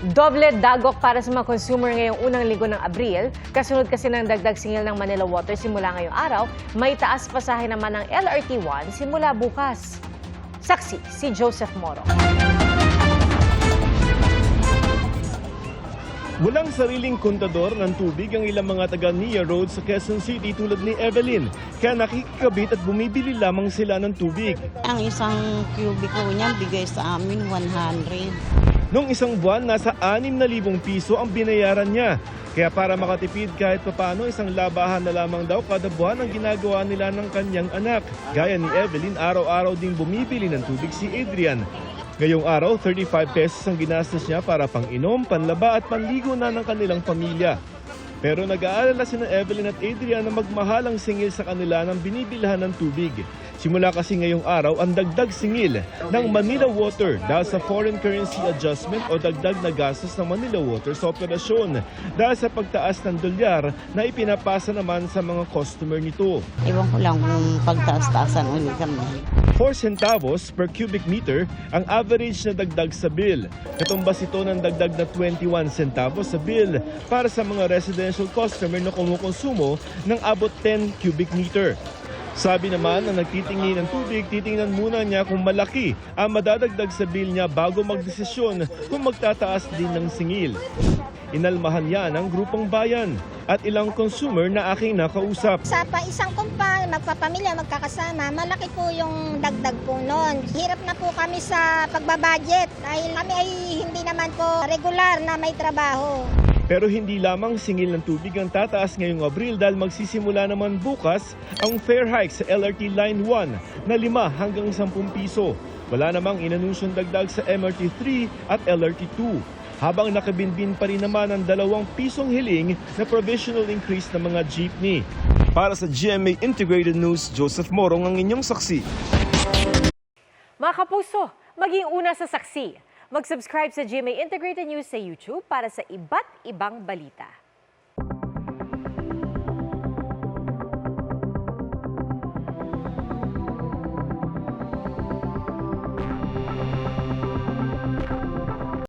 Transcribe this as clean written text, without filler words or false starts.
Doble dagok para sa mga consumer ngayong unang linggo ng Abril. Kasunod kasi ng dagdag singil ng Manila Water simula ngayong araw, may taas pasahe naman ng LRT1 simula bukas. Saksi si Joseph Moro. Walang sariling kontador ng tubig ang ilang mga taga Nia Road sa Quezon City tulad ni Evelyn. Kaya nakikikabit at bumibili lamang sila ng tubig. Ang isang kubiko niya bigay sa amin 100. Noong isang buwan, nasa 6,000 piso ang binayaran niya. Kaya para makatipid kahit papano, isang labahan na lamang daw kada buwan ang ginagawa nila ng kanyang anak. Gaya ni Evelyn, araw-araw ding bumibili ng tubig si Adrian. Ngayong araw, 35 pesos ang ginastos niya para pang-inom, panlaba at panligo na ng kanilang pamilya. Pero nag-aalala sina Evelyn at Adrian na magmahal ang singil sa kanila ng binibilhan ng tubig. Simula kasi ngayong araw ang dagdag singil ng Manila Water dahil sa foreign currency adjustment o dagdag na gastos ng Manila Water sa operasyon dahil sa pagtaas ng dolyar na ipinapasa naman sa mga customer nito. Ewan ko lang kung pagtaas-taasan ulit kami. 4 centavos per cubic meter ang average na dagdag sa bill. Katumbas ito ng dagdag na 21 centavos sa bill para sa mga residential customer na kumukonsumo ng abot 10 cubic meter. Sabi naman na nagtitingin ng tubig, titingnan muna niya kung malaki ang madadagdag sa bill niya bago magdesisyon kung magtataas din ng singil. Inalmahan yan ng grupong bayan at ilang consumer na aking nakausap. Sa isang magpapamilya, magkakasama, malaki po yung dagdag po noon. Hirap na po kami sa pagbabudget dahil kami ay hindi naman po regular na may trabaho. Pero hindi lamang singil ng tubig ang tataas ngayong Abril dahil magsisimula naman bukas ang fare hike sa LRT Line 1 na 5 hanggang 10 piso. Wala namang inanunsyong dagdag sa MRT 3 at LRT 2. Habang nakabinbin pa rin naman ang 2 pisong hiling na provisional increase ng mga jeepney. Para sa GMA Integrated News, Joseph Morong ang inyong saksi. Mga kapuso, maging una sa saksi. Mag-subscribe sa GMA Integrated News sa YouTube para sa iba't ibang balita.